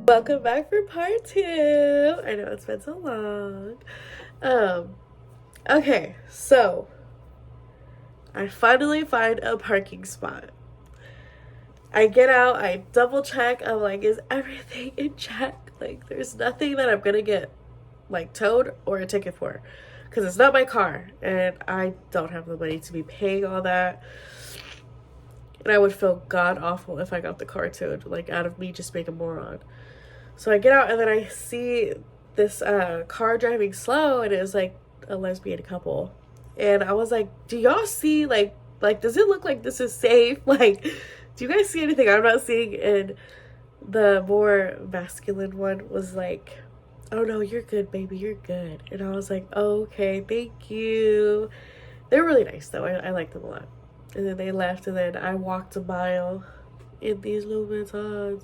Welcome back for part 2. I know it's been so long. Okay, so I finally find a parking spot. I get out, I double check, I'm like, is everything in check? Like, there's nothing that I'm gonna get, like, towed or a ticket for. Because it's not my car, and I don't have the money to be paying all that. And I would feel god awful if I got the car towed, like, out of me just being a moron. So I get out and then I see this car driving slow, and it was like a lesbian couple. And I was like, do y'all see, like does it look like this is safe? Like, do you guys see anything I'm not seeing? And the more masculine one was like, oh no, you're good, baby, you're good. And I was like, oh, okay, thank you. They're really nice though. I like them a lot. And then they left, and then I walked a mile in these Louboutins.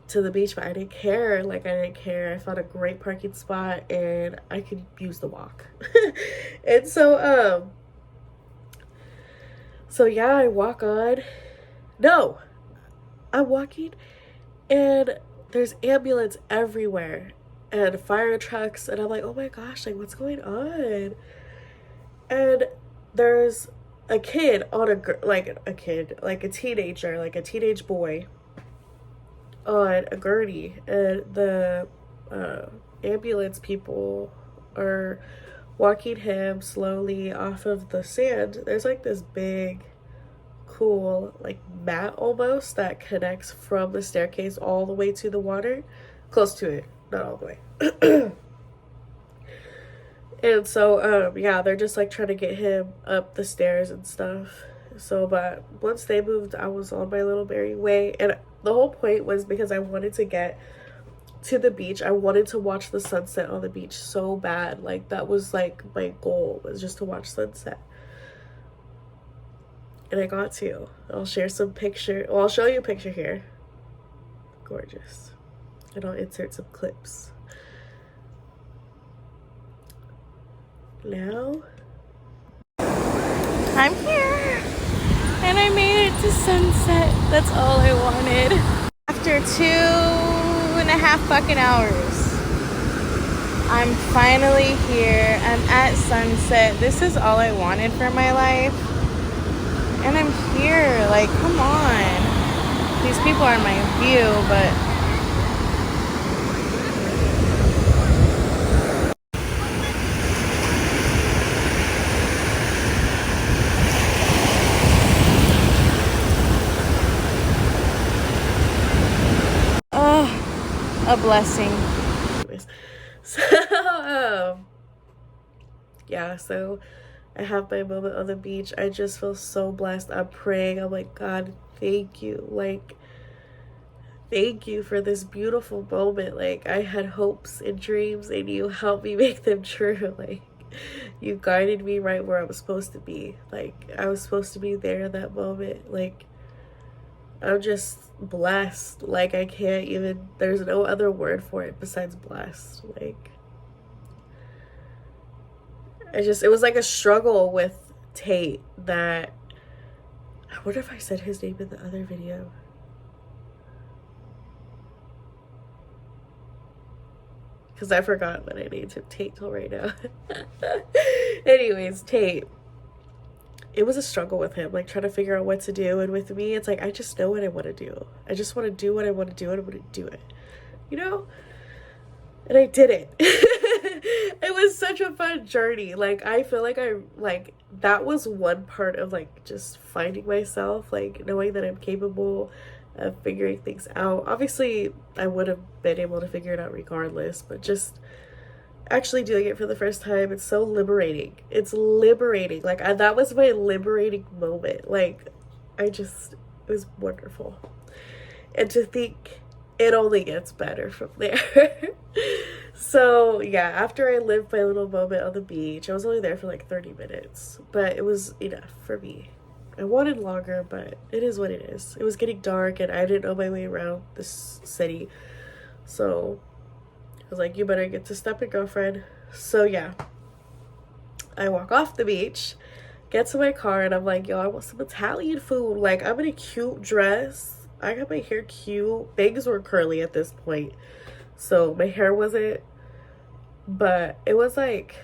To the beach, but I didn't care. Like, I didn't care. I found a great parking spot and I could use the walk. And so yeah, I walk on. No, I'm walking and there's ambulance everywhere and fire trucks, and I'm like, oh my gosh, like, what's going on? And there's a kid on like a teenager, like a teenage boy on a gurney, and the ambulance people are walking him slowly off of the sand. There's like this big, cool, like mat almost that connects from the staircase all the way to the water. Close to it, not all the way. And so, yeah, they're just like trying to get him up the stairs and stuff. So, but once they moved, I was on my little merry way. And the whole point was because I wanted to get to the beach. I wanted to watch the sunset on the beach so bad. Like, that was like my goal, was just to watch sunset. And I got to. I'll share some picture. Well, I'll show you a picture here. Gorgeous. And I'll insert some clips. Now, I'm here. And I made it to sunset. That's all I wanted. After 2.5 fucking hours, I'm finally here. I'm at sunset. This is all I wanted for my life. And I'm here. Like, come on. These people are my view, but a blessing. So, yeah, so I have my moment on the beach. I just feel so blessed. I'm praying. I'm like, God, thank you. Like, thank you for this beautiful moment. Like, I had hopes and dreams, and you helped me make them true. Like, you guided me right where I was supposed to be. Like, I was supposed to be there in that moment. Like, I'm just blessed. Like, I can't even, there's no other word for it besides blessed. Like, it was like a struggle with Tate that, I wonder if I said his name in the other video. Because I forgot what I named him Tate till right now. Anyways, Tate. It was a struggle with him, like, trying to figure out what to do. And with me, it's like, I just know what I want to do. I just want to do what I want to do, and I'm going to do it. You know? And I did it. It was such a fun journey. Like, I feel like that was one part of, like, just finding myself, like, knowing that I'm capable of figuring things out. Obviously, I would have been able to figure it out regardless, but just actually doing it for the first time, it's so liberating. It's liberating. Like, that was my liberating moment. Like, it was wonderful. And to think it only gets better from there. So yeah, after I lived my little moment on the beach, I was only there for like 30 minutes, but it was enough for me. I wanted longer, but it is what it is. It was getting dark and I didn't know my way around this city, so I was like, you better get to stepping, girlfriend. So yeah, I walk off the beach, get to my car, and I'm like, yo, I want some Italian food. Like, I'm in a cute dress. I got my hair cute. Bangs were curly at this point, so my hair wasn't, but it was like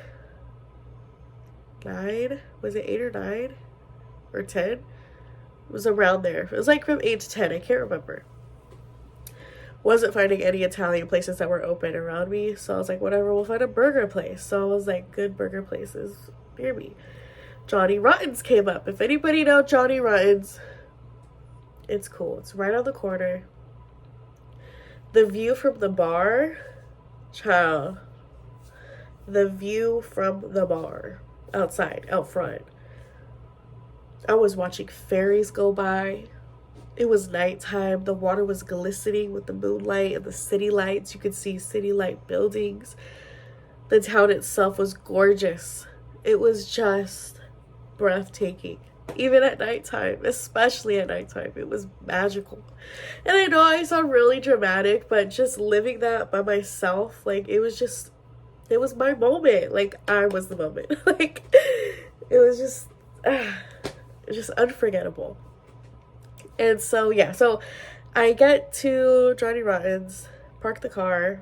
9, was it 8 or 9 or 10? It was around there. It was like from 8 to 10, I can't remember. Wasn't finding any Italian places that were open around me, so I was like, whatever, we'll find a burger place. So I was like, good burger places near me. Johnny Rotten's came up. If anybody know Johnny Rotten's, it's cool. It's right on the corner. The view from the bar, child. The view from the bar, outside, out front. I was watching ferries go by. It was nighttime. The water was glistening with the moonlight and the city lights. You could see city light buildings. The town itself was gorgeous. It was just breathtaking. Even at nighttime, especially at nighttime, it was magical. And I know I sound really dramatic, but just living that by myself, like, it was my moment. Like, I was the moment. Like, it was just unforgettable. And so, yeah, so I get to Johnny Rotten's, park the car,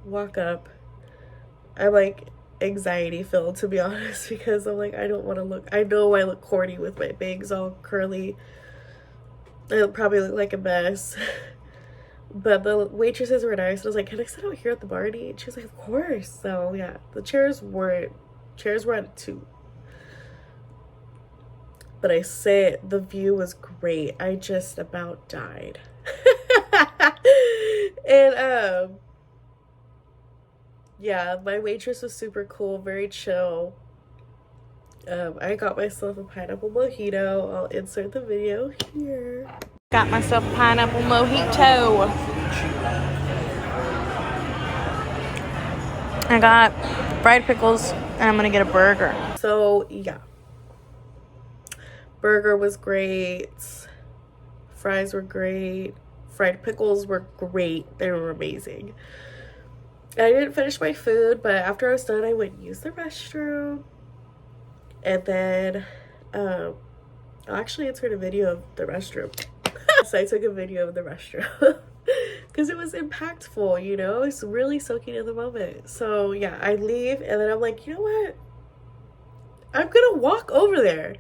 walk up. I'm like anxiety filled, to be honest, because I'm like, I don't want to look, I know I look corny with my bangs all curly. I probably look like a mess. But the waitresses were nice. And I was like, can I sit out here at the bar and eat? And she was like, of course. So yeah, the chairs were at 2. But I say the view was great. I just about died. And yeah, my waitress was super cool, very chill. I got myself a pineapple mojito. I'll insert the video here. Got myself a pineapple mojito. I got fried pickles and I'm gonna get a burger. So yeah. Burger was great. Fries were great. Fried pickles were great. They were amazing. I didn't finish my food, but after I was done, I went and used the restroom. And then, I'll actually insert a video of the restroom. So I took a video of the restroom. Because it was impactful, you know? It's really soaking in the moment. So, yeah, I leave, and then I'm like, you know what? I'm gonna walk over there.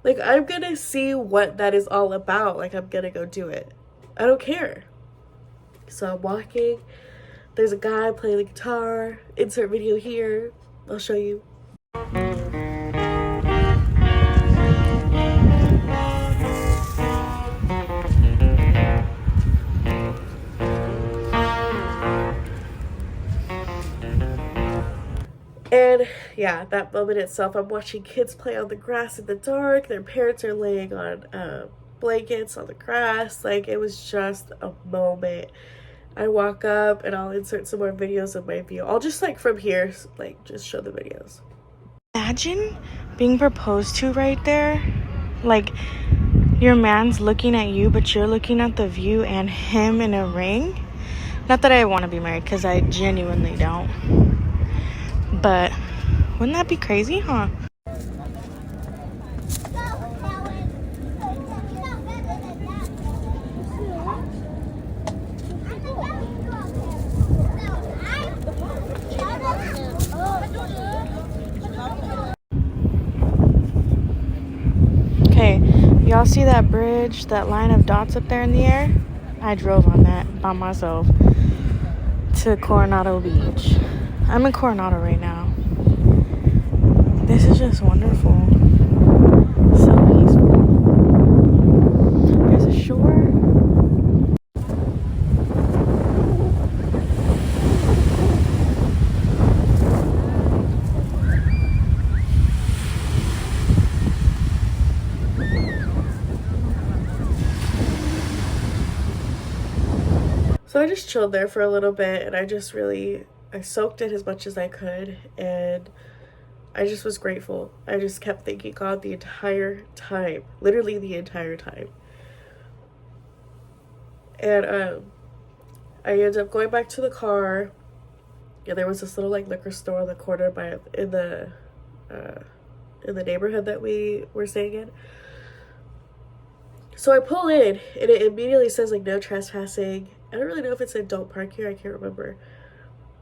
Like, I'm gonna see what that is all about. Like, I'm gonna go do it. I don't care. So I'm walking. There's a guy playing the guitar. Insert video here. I'll show you. And yeah, that moment itself, I'm watching kids play on the grass in the dark. Their parents are laying on blankets on the grass. Like, it was just a moment. I walk up and I'll insert some more videos of my view. I'll just, like, from here, like, just show the videos. Imagine being proposed to right there. Like, your man's looking at you, but you're looking at the view and him in a ring. Not that I want to be married, because I genuinely don't. But wouldn't that be crazy, huh? Okay, y'all see that bridge, that line of dots up there in the air? I drove on that by myself to Coronado Beach. I'm in Coronado right now. This is just wonderful. So peaceful. There's a shore. So I just chilled there for a little bit, and I soaked it as much as I could, and I just was grateful. I just kept thanking God the entire time, literally the entire time. And I ended up going back to the car, and there was this little like liquor store on the corner in the neighborhood that we were staying in. So I pull in, and it immediately says, like, no trespassing. I don't really know if it said don't park here. I can't remember.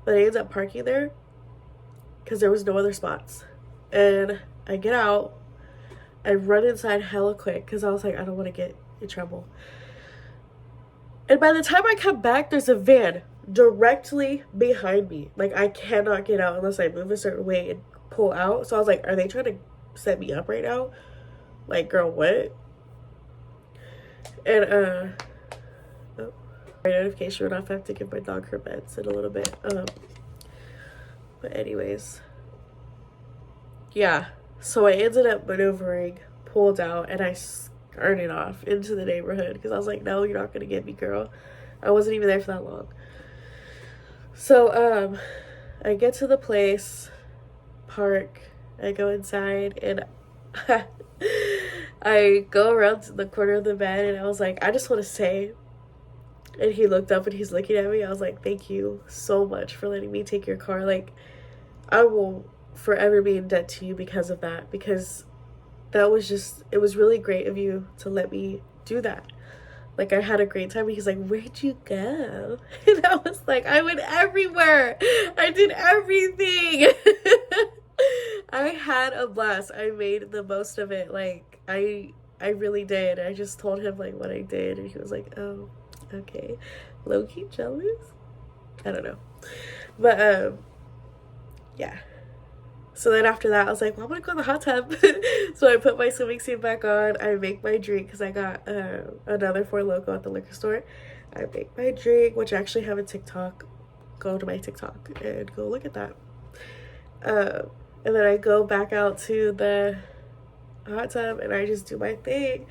But I ended up parking there because there was no other spots. And I get out. I run inside hella quick because I was like, I don't want to get in trouble. And by the time I come back, there's a van directly behind me. Like, I cannot get out unless I move a certain way and pull out. So I was like, are they trying to set me up right now? Like, girl, what? And, oh, my notification went off. I have to give my dog her meds in a little bit. But anyways. Yeah. So I ended up maneuvering, pulled out, and I started off into the neighborhood because I was like, no, you're not going to get me, girl. I wasn't even there for that long. So, I get to the place, park, I go inside, and I go around to the corner of the bed, and I was like, I just want to say, and he looked up and he's looking at me. I was like, thank you so much for letting me take your car. Like, I will forever be in debt to you because of that, because that was just, it was really great of you to let me do that. Like, I had a great time. He's like, where'd you go? And I was like, I went everywhere. I did everything. I had a blast. I made the most of it. Like, I really did. I just told him, like, what I did. And he was like, oh, okay. Low-key jealous? I don't know. But, yeah. So then after that, I was like, well, I'm going to go in the hot tub. So I put my swimming suit back on. I make my drink because I got another Four Loko at the liquor store. I make my drink, which I actually have a TikTok. Go to my TikTok and go look at that. And then I go back out to the hot tub and I just do my thing.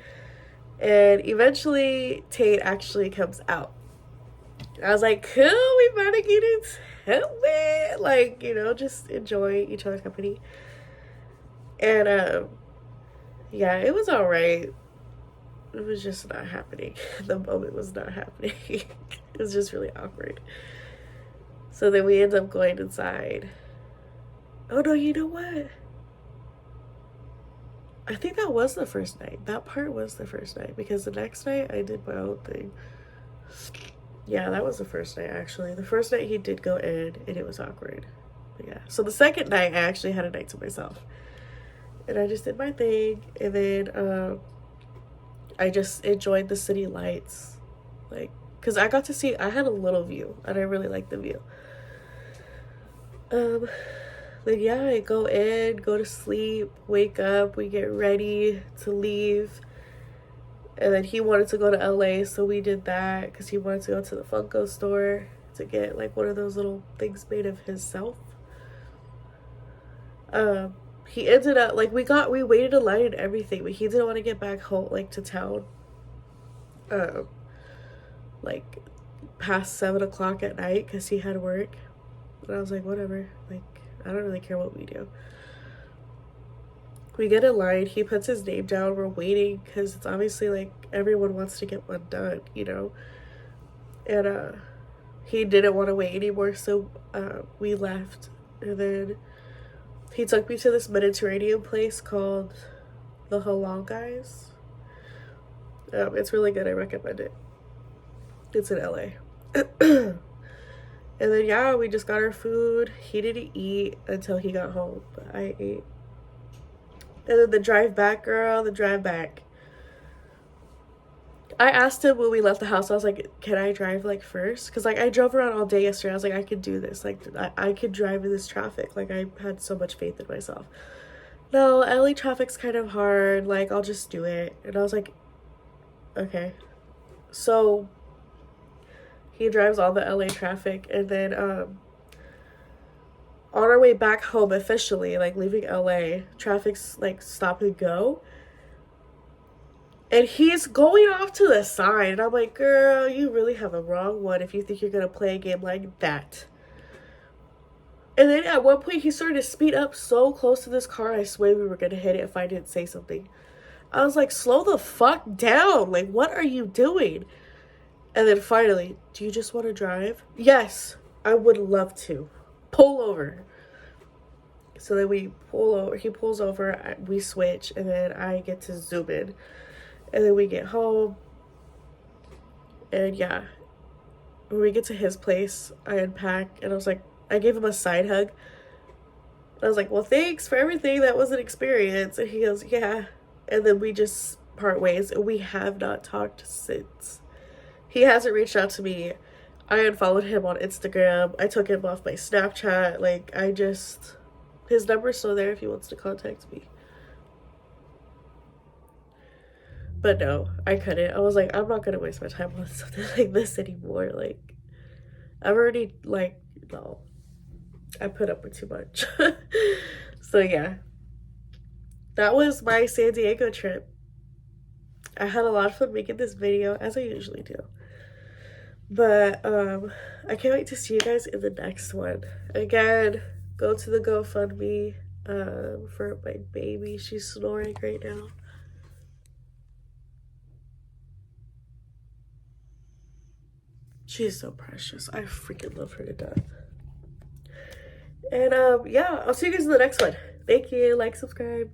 And eventually, Tate actually comes out. I was like, cool, we about to get into it. Like, you know, just enjoy each other's company. And, yeah, it was all right. It was just not happening. The moment was not happening. It was just really awkward. So then we end up going inside. Oh, no, you know what? I think that was the first night. That part was the first night. Because the next night, I did my own thing. Yeah, that was the first night, actually. The first night he did go in, and it was awkward. But yeah. So the second night, I actually had a night to myself. And I just did my thing. And then I just enjoyed the city lights. Like, because I got to see, I had a little view. And I really liked the view. Then yeah, I go in, go to sleep, wake up, we get ready to leave. And then he wanted to go to LA, so we did that because he wanted to go to the Funko store to get like one of those little things made of himself. He ended up like we waited in line and everything, but he didn't want to get back home like to town. Like past 7 o'clock at night because he had work. And I was like, whatever. Like, I don't really care what we do. We get in line, he puts his name down, we're waiting because it's obviously like everyone wants to get one done, you know. And he didn't want to wait anymore, so we left. And then he took me to this Mediterranean place called the Halal Guys. It's really good, I recommend it. It's in LA. And then yeah, we just got our food. He didn't eat until he got home, but I ate. And then the drive back, girl, the drive back. I asked him when we left the house, I was like, can I drive like first? Because like I drove around all day yesterday. I was like, I could do this. Like I could drive in this traffic. Like I had so much faith in myself. No, LA traffic's kind of hard. Like I'll just do it. And I was like, okay. So he drives all the LA traffic. And then on our way back home officially, like leaving LA, traffic's like stop and go. And he's going off to the side. And I'm like, girl, you really have a wrong one if you think you're going to play a game like that. And then at one point, he started to speed up so close to this car, I swear we were going to hit it if I didn't say something. I was like, slow the fuck down. Like, what are you doing? And then finally, do you just want to drive? Yes, I would love to. Pull over. So then we pull over. He pulls over. We switch. And then I get to zoom in. And then we get home, and yeah, when we get to his place, I unpack, and I was like, I gave him a side hug. I was like, well, thanks for everything. That was an experience. And he goes, yeah. And then we just part ways, and we have not talked since. He hasn't reached out to me. I unfollowed him on Instagram. I took him off my Snapchat. Like, his number's still there if he wants to contact me. But no, I couldn't. I was like, I'm not gonna waste my time on something like this anymore. Like, I've already, like, no. I put up with too much. So yeah. That was my San Diego trip. I had a lot of fun making this video, as I usually do. But I can't wait to see you guys in the next one. Again, go to the GoFundMe for my baby. She's snoring right now. She's so precious. I freaking love her to death. And yeah, I'll see you guys in the next one. Thank you. Like, subscribe.